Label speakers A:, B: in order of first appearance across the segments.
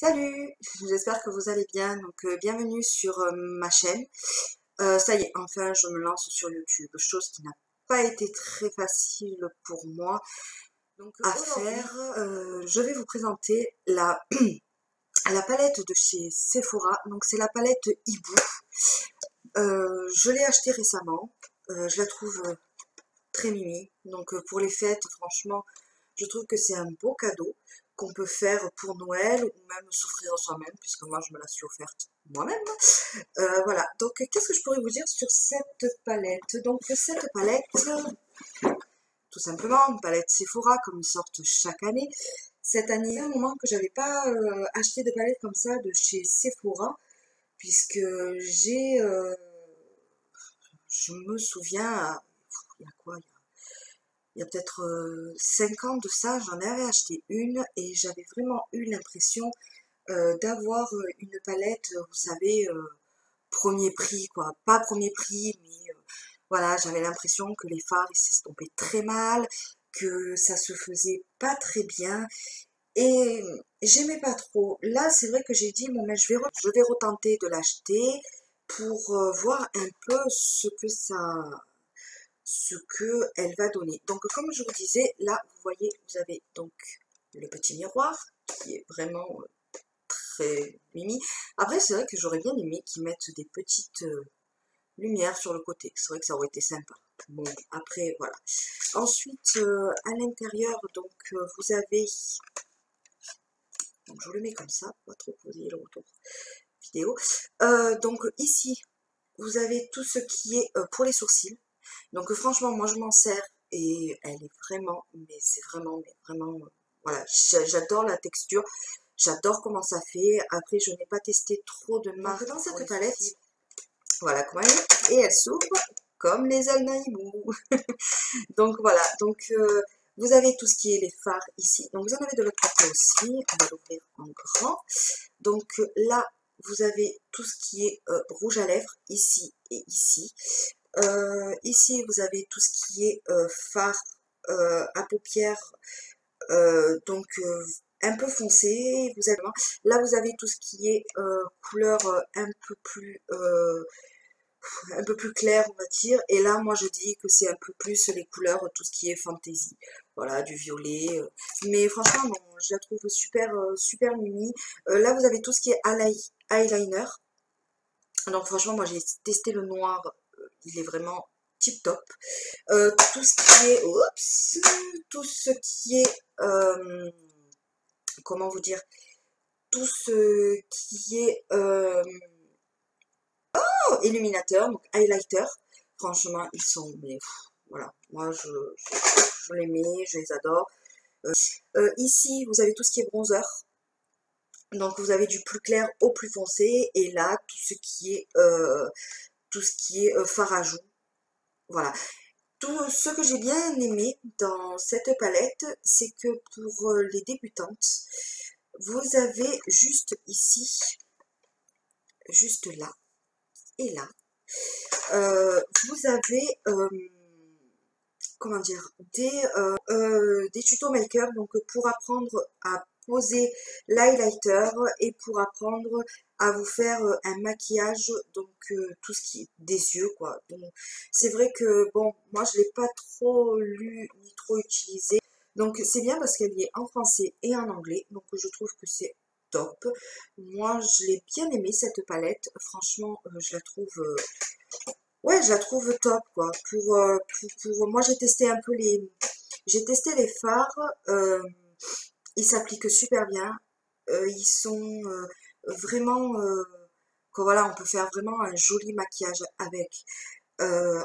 A: Salut, j'espère que vous allez bien. Bienvenue sur ma chaîne. Ça y est, enfin je me lance sur YouTube, chose qui n'a pas été très facile pour moi à faire. Je vais vous présenter la palette de chez Sephora. Donc c'est la palette Hibou. Je l'ai achetée récemment. Je la trouve très mimi. Pour les fêtes, franchement, je trouve que c'est un beau cadeau qu'on peut faire pour Noël ou même s'offrir soi-même, puisque moi je me la suis offerte moi-même. Voilà, donc qu'est-ce que je pourrais vous dire sur cette palette? Donc cette palette, tout simplement, une palette Sephora comme ils sortent chaque année. Cette année, c'est un moment que j'avais pas acheté de palette comme ça de chez Sephora, puisque je me souviens, il y a quoi? Il y a peut-être 5 ans de ça, j'en avais acheté une et j'avais vraiment eu l'impression d'avoir une palette, vous savez, premier prix, quoi. Pas premier prix, mais voilà, j'avais l'impression que les fards, ils s'estompaient très mal, que ça se faisait pas très bien et j'aimais pas trop. Là, c'est vrai que j'ai dit, bon, mais je vais retenter de l'acheter pour voir un peu ce que elle va donner. Donc comme je vous disais, là vous voyez, vous avez donc le petit miroir qui est vraiment très mimi. Après c'est vrai que j'aurais bien aimé qu'ils mettent des petites lumières sur le côté. C'est vrai que ça aurait été sympa. Bon après voilà. Ensuite à l'intérieur vous avez, donc je vous le mets comme ça, pas trop poser le retour vidéo. Donc ici vous avez tout ce qui est pour les sourcils. Donc franchement, moi je m'en sers et elle est vraiment, mais c'est vraiment, mais vraiment, voilà, j'adore la texture, j'adore comment ça fait. Après, je n'ai pas testé trop de marques dans cette palette. Voilà comment elle est. Et elle s'ouvre comme les ailes d'un hibou. Donc voilà, vous avez tout ce qui est les fards ici. Donc vous en avez de l'autre côté aussi. On va l'ouvrir en grand. Là, vous avez tout ce qui est rouge à lèvres ici et ici. Ici, vous avez tout ce qui est fard à paupières, un peu foncé. Là, vous avez tout ce qui est couleur un peu plus clair, on va dire. Et là, moi, je dis que c'est un peu plus les couleurs, tout ce qui est fantasy. Voilà, du violet. Mais franchement, non, je la trouve super, super mimi. Là, vous avez tout ce qui est eyeliner. Donc, franchement, moi, j'ai testé le noir. Il est vraiment tip top. Tout ce qui est, oups, tout ce qui est, comment vous dire, tout ce qui est illuminateur, donc highlighter. Franchement, ils sont, mais voilà, moi je les mets, je les adore. Ici, vous avez tout ce qui est bronzer. Donc vous avez du plus clair au plus foncé, et là tout ce qui est fard à joues. Voilà. Tout ce que j'ai bien aimé dans cette palette, c'est que pour les débutantes, vous avez juste ici, juste là et là, vous avez, comment dire, des tutos make-up, donc pour apprendre à poser l'highlighter et pour apprendre à vous faire un maquillage, tout ce qui est des yeux, quoi. Donc c'est vrai que bon, moi je l'ai pas trop lu ni trop utilisé, donc c'est bien parce qu'elle y est en français et en anglais, donc je trouve que c'est top. Moi je l'ai bien aimé cette palette, franchement je la trouve ouais, je la trouve top, quoi. Moi, j'ai testé les fards. Ils s'appliquent super bien. Ils sont vraiment, que voilà, on peut faire vraiment un joli maquillage avec.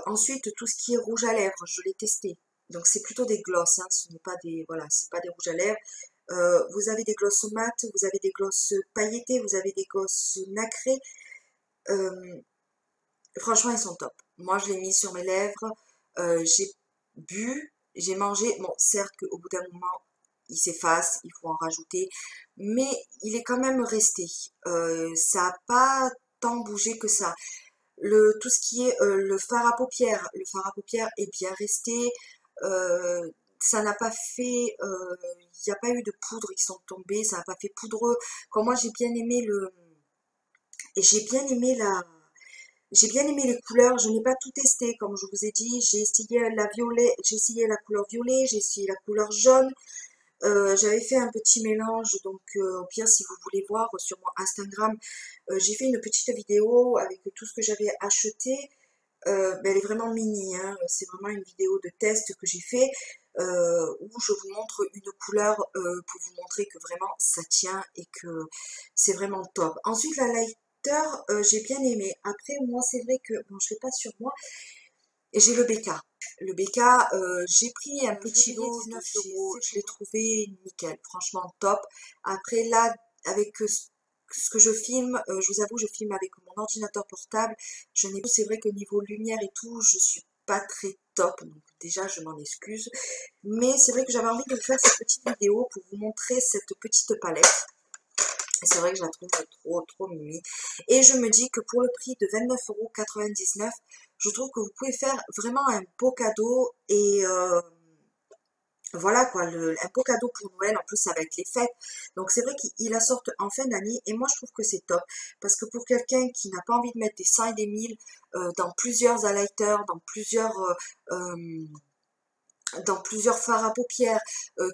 A: Ensuite, tout ce qui est rouge à lèvres, je l'ai testé. Donc, c'est plutôt des glosses, hein, ce n'est pas des, voilà, c'est pas des rouges à lèvres. Vous avez des glosses mat, vous avez des glosses pailletées, vous avez des glosses nacrées. Euh, Franchement, ils sont top. Moi, je l'ai mis sur mes lèvres. J'ai bu, j'ai mangé. Bon, certes qu'au bout d'un moment, il s'efface, il faut en rajouter. Mais il est quand même resté. Ça n'a pas tant bougé que ça. Tout ce qui est le fard à paupières est bien resté. Euh, ça n'a pas fait, il n'y a pas eu de poudre qui sont tombées, ça n'a pas fait poudreux. Comme moi j'ai bien aimé et j'ai bien aimé les couleurs, je n'ai pas tout testé, comme je vous ai dit, j'ai essayé la couleur violet, j'ai essayé la couleur jaune, j'avais fait un petit mélange, donc au pire si vous voulez voir sur mon Instagram, j'ai fait une petite vidéo avec tout ce que j'avais acheté. Ben, elle est vraiment mini, hein. C'est vraiment une vidéo de test que j'ai fait où je vous montre une couleur pour vous montrer que vraiment ça tient et que c'est vraiment top. Ensuite la lighter, j'ai bien aimé. Après moi c'est vrai que, bon je l'ai pas sur moi, et j'ai le BK. Le BK, j'ai pris un petit lot, 19 euros, je l'ai trouvé nickel, franchement top. Après là, avec ce que je filme, je vous avoue, je filme avec mon ordinateur portable. C'est vrai que niveau lumière et tout, je suis pas très top, donc déjà je m'en excuse. Mais c'est vrai que j'avais envie de vous faire cette petite vidéo pour vous montrer cette petite palette. Et c'est vrai que je la trouve trop mimi. Et je me dis que pour le prix de 29,99 €, je trouve que vous pouvez faire vraiment un beau cadeau. Et voilà quoi, un beau cadeau pour Noël. En plus, ça va être les fêtes. Donc c'est vrai qu'il la sortent en fin d'année. Et moi, je trouve que c'est top. Parce que pour quelqu'un qui n'a pas envie de mettre des 100 et des 1000 dans plusieurs highlighters, dans plusieurs fards à paupières,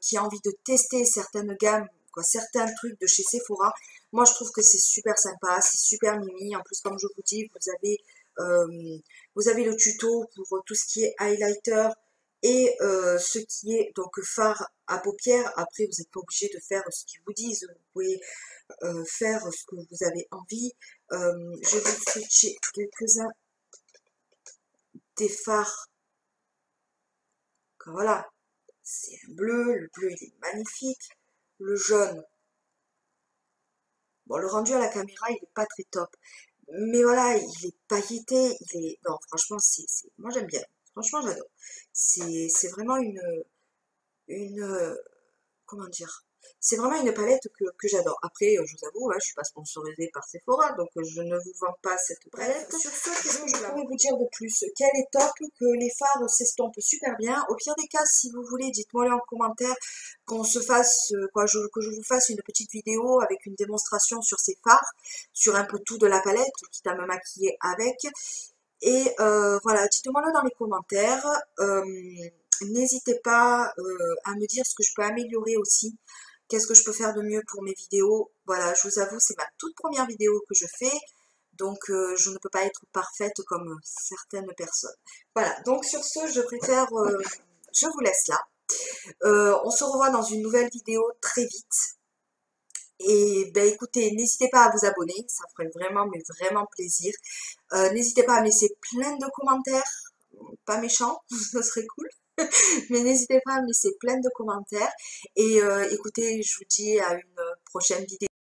A: qui a envie de tester certaines gammes, quoi, certains trucs de chez Sephora, moi je trouve que c'est super sympa, c'est super mimi. En plus, comme je vous dis, vous avez le tuto pour tout ce qui est highlighter et ce qui est donc fard à paupières. Après, vous n'êtes pas obligé de faire ce qu'ils vous disent, vous pouvez faire ce que vous avez envie. Je vais vous switcher quelques-uns des fards. Voilà, c'est un bleu, le bleu il est magnifique, le jaune, bon le rendu à la caméra il est pas très top, mais voilà, il est pailleté, non franchement moi j'aime bien, franchement j'adore, c'est vraiment une, comment dire, c'est vraiment une palette que j'adore. Après, je vous avoue, hein, je suis pas sponsorisée par Sephora, donc je ne vous vends pas cette palette. Sur ce, qu'est-ce que je pourrais vous dire de plus? Qu'elle est top, que les fards s'estompent super bien. Au pire des cas, si vous voulez, dites-moi en commentaire qu'on se fasse, que je vous fasse une petite vidéo avec une démonstration sur ces fards, sur un peu tout de la palette, quitte à me maquiller avec. Et voilà, dites-moi le dans les commentaires. N'hésitez pas à me dire ce que je peux améliorer aussi. Qu'est-ce que je peux faire de mieux pour mes vidéos? Voilà, je vous avoue, c'est ma toute première vidéo que je fais. Donc, je ne peux pas être parfaite comme certaines personnes. Voilà, donc sur ce, je vous laisse là. On se revoit dans une nouvelle vidéo très vite. Et ben écoutez, n'hésitez pas à vous abonner, ça ferait vraiment, mais vraiment plaisir. N'hésitez pas à me laisser plein de commentaires, pas méchants, ça serait cool. Mais n'hésitez pas à me laisser plein de commentaires. Et écoutez, je vous dis à une prochaine vidéo.